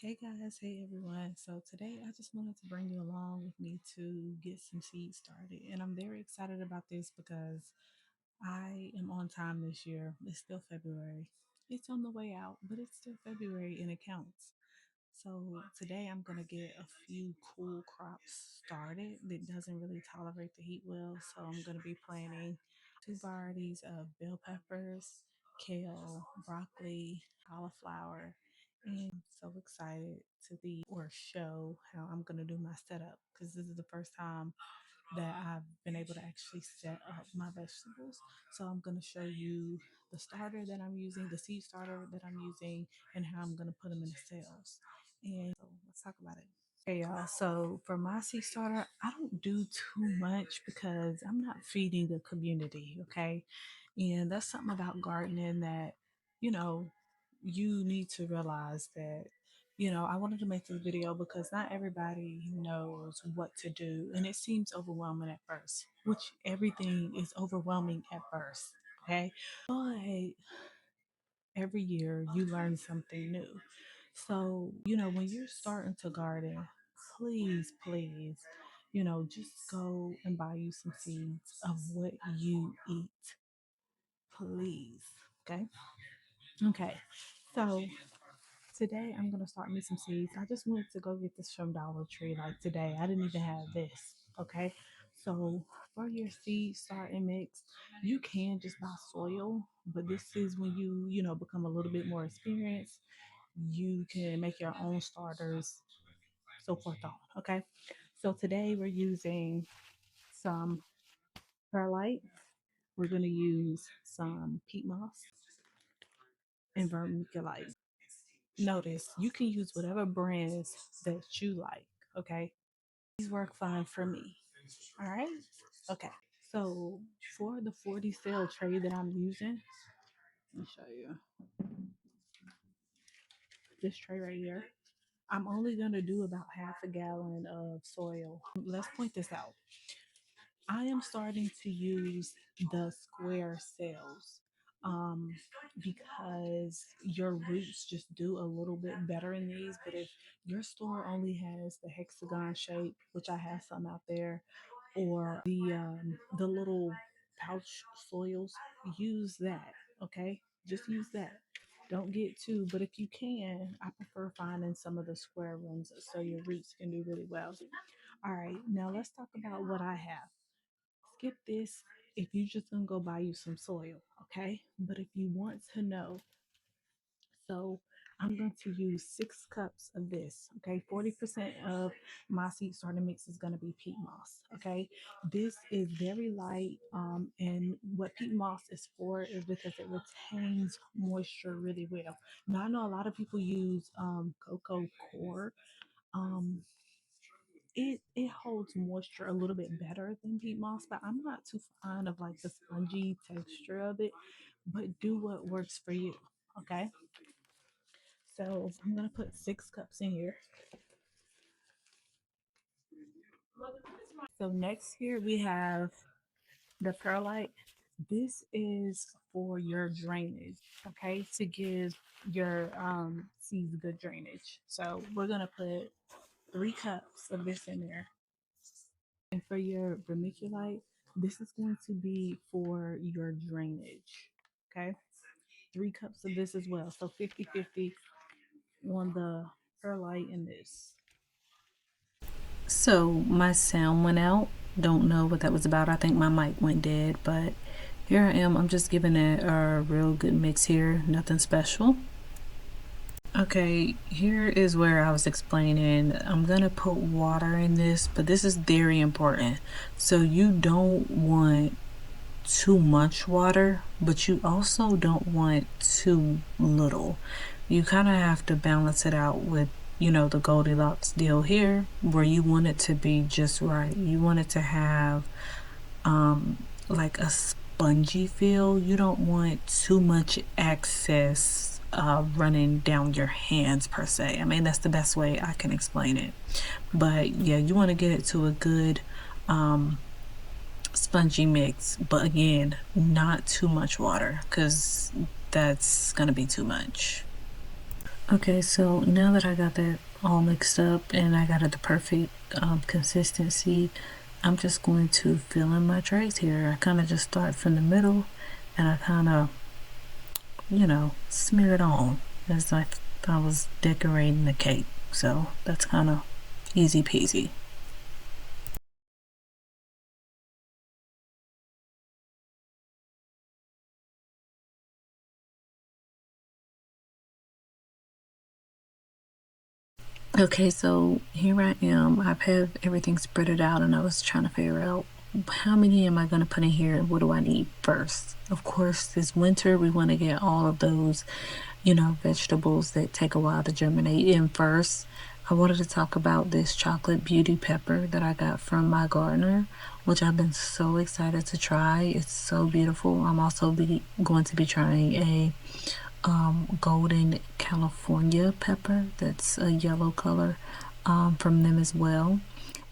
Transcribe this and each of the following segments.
Hey guys, hey everyone. So today I just wanted to bring you along with me to get some seeds started. And I'm very excited about this because I am on time this year. It's still February. It's on the way out, but it's still February and it counts. So today I'm going to get a few cool crops started that doesn't really tolerate the heat well. So I'm going to be planting two varieties of bell peppers, kale, broccoli, cauliflower, and I'm so excited to be or show how I'm going to do my setup because this is the first time that I've been able to actually set up my vegetables. So I'm going to show you the starter that I'm using, the seed starter that I'm using, and how I'm going to put them in the cells. And so let's talk about it. Okay, y'all. So for my seed starter, I don't do too much because I'm not feeding the community. Okay. And that's something about gardening that, you know, you need to realize that, I wanted to make this video because not everybody knows what to do. And it seems overwhelming at first, which everything is overwhelming at first. Okay. But every year you learn something new. So, when you're starting to garden, please, just go and buy you some seeds of what you eat. Please. Okay. Okay. So today I'm gonna start me some seeds. I just wanted to go get this from Dollar Tree like today. I didn't even have this. Okay. So for your seed starting mix, you can just buy soil, but this is when you become a little bit more experienced. You can make your own starters, so forth on. Okay. So today we're using some perlite. We're gonna use some peat moss and vermiculite. Notice you can use whatever brands that you like. Okay. These work fine for me. All right. Okay. So for the 40 cell tray that I'm using, let me show you this tray right here. I'm only going to do about half a gallon of soil. Let's point this out. I am starting to use the square cells um, because your roots just do a little bit better in these. But if your store only has the hexagon shape, which I have some out there, or the little pouch soils, use that. Okay, just use that. Don't get too, but if you can, I prefer finding some of the square ones so your roots can do really well. All right, now let's talk about what I have. Skip this if you just gonna go buy you some soil, okay? But if you want to know, so I'm going to use 6 cups of this, okay? 40% of my seed starter mix is gonna be peat moss, okay? This is very light, and what peat moss is for is because it retains moisture really well. Now I know a lot of people use cocoa core. Um, it holds moisture a little bit better than peat moss, but I'm not too fond of like the spongy texture of it. But do what works for you. Okay. So I'm gonna put 6 cups in here. So next here we have the perlite. This is for your drainage, okay, to give your seeds good drainage. So we're gonna put 3 cups of this in there. And for your vermiculite, this is going to be for your drainage. Okay. 3 cups of this as well. So 50-50 on the perlite in this. So my sound went out. Don't know what that was about. I think my mic went dead, but here I am. I'm just giving it a real good mix here. Nothing special. Okay, here is where I was explaining. I'm gonna put water in this, but this is very important. So you don't want too much water, but you also don't want too little. You kind of have to balance it out with, the Goldilocks deal here, where you want it to be just right. You want it to have like a spongy feel. You don't want too much excess running down your hands per se. I mean, that's the best way I can explain it. But yeah, you want to get it to a good spongy mix, but again, not too much water because that's gonna be too much. Okay, so now that I got that all mixed up and I got it the perfect consistency, I'm just going to fill in my trays here. I kind of just start from the middle and I kind of, smear it on as if I was decorating the cake. So that's kind of easy peasy. Okay, so here I am. I've had everything spread it out and I was trying to figure out how many am I going to put in here and what do I need first. Of course, this winter we want to get all of those, vegetables that take a while to germinate in first. I wanted to talk about this chocolate beauty pepper that I got from my gardener, which I've been so excited to try. It's so beautiful. I'm also going to be trying a golden California pepper that's a yellow color from them as well.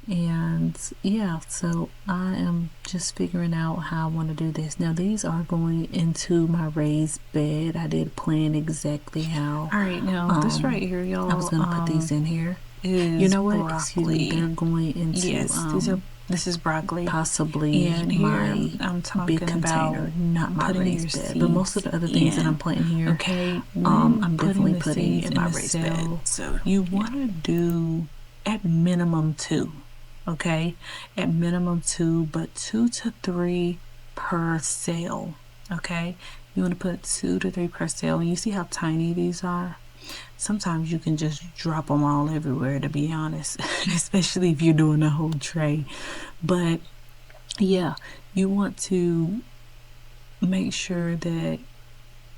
And yeah, so I am just figuring out how I want to do this. Now these are going into my raised bed. I did plan exactly how. All right, now this right here, y'all, I was gonna put these in here. You know what? Broccoli. Excuse me, they're going into this is broccoli, possibly and my I'm talking big container, not my raised bed. But most of the other things that I'm planting here, okay, I'm definitely putting in my raised bed. So you want to do at minimum 2, okay, at minimum 2, but 2 to 3 per cell. Okay, you want to put 2 to 3 per cell, and you see how tiny these are. Sometimes you can just drop them all everywhere, to be honest, especially if you're doing a whole tray. But yeah, you want to make sure that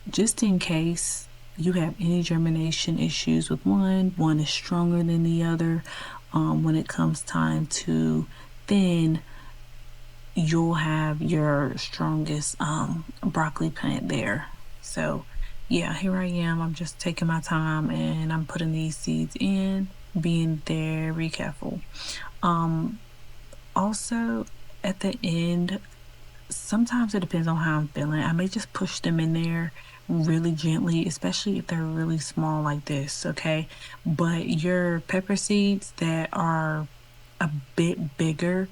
just in case you have any germination issues with one is stronger than the other, when it comes time to thin, you'll have your strongest broccoli plant there. So yeah, here I am. I'm just taking my time and I'm putting these seeds in, being very careful. Also at the end, sometimes it depends on how I'm feeling. I may just push them in there really gently, especially if they're really small like this, okay? But your pepper seeds that are a bit bigger,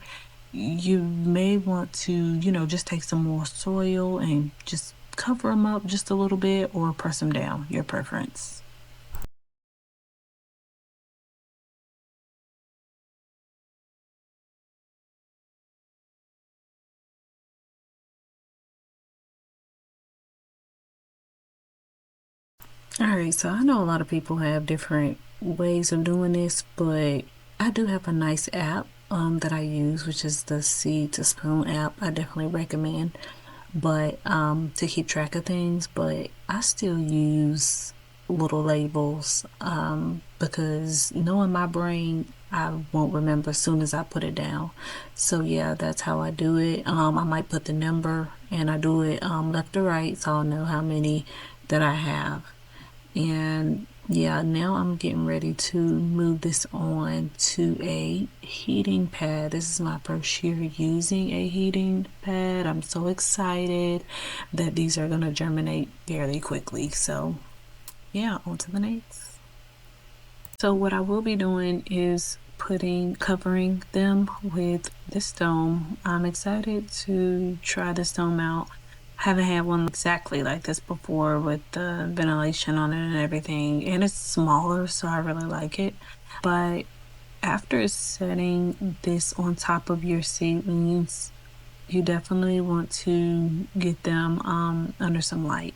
you may want to, just take some more soil and just cover them up just a little bit or press them down, your preference. All right, so I know a lot of people have different ways of doing this, but I do have a nice app that I use, which is the Seed to Spoon app. I definitely recommend, but to keep track of things. But I still use little labels because knowing my brain, I won't remember as soon as I put it down. So yeah, that's how I do it. I might put the number and I do it left to right, so I'll know how many that I have. And yeah, now I'm getting ready to move this on to a heating pad. This is my first year using a heating pad. I'm so excited that these are going to germinate fairly quickly. So yeah, on to the next. So what I will be doing is covering them with this dome. I'm excited to try this dome out. I haven't had one exactly like this before with the ventilation on it and everything, and it's smaller, so I really like it. But after setting this on top of your seedlings, you definitely want to get them under some light.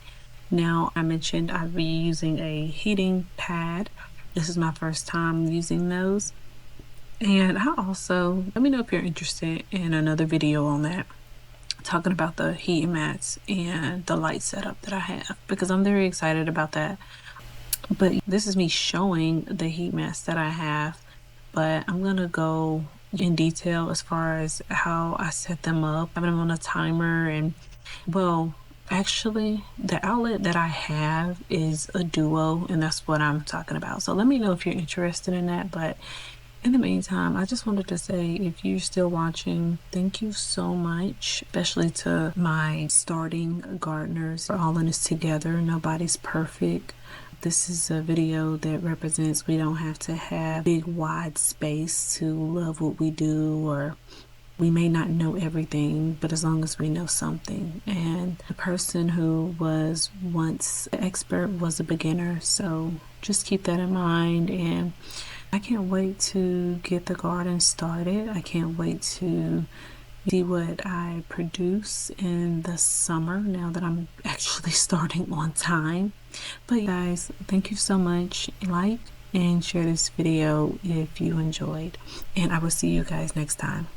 Now, I mentioned I'd be using a heating pad. This is my first time using those. And I also, let me know if you're interested in another video on that, talking about the heat mats and the light setup that I have, because I'm very excited about that. But this is me showing the heat mats that I have, but I'm gonna go in detail as far as how I set them up. I have them on a timer, and well, actually the outlet that I have is a Duo, and that's what I'm talking about. So let me know if you're interested in that. But in the meantime, I just wanted to say, if you're still watching, thank you so much, especially to my starting gardeners. We're all in this together. Nobody's perfect. this is a video that represents we don't have to have big wide space to love what we do, or we may not know everything, but as long as we know something. And the person who was once the expert was a beginner, so just keep that in mind. And I can't wait to get the garden started. I can't wait to see what I produce in the summer now that I'm actually starting on time. But guys, thank you so much. Like and share this video if you enjoyed, and I will see you guys next time.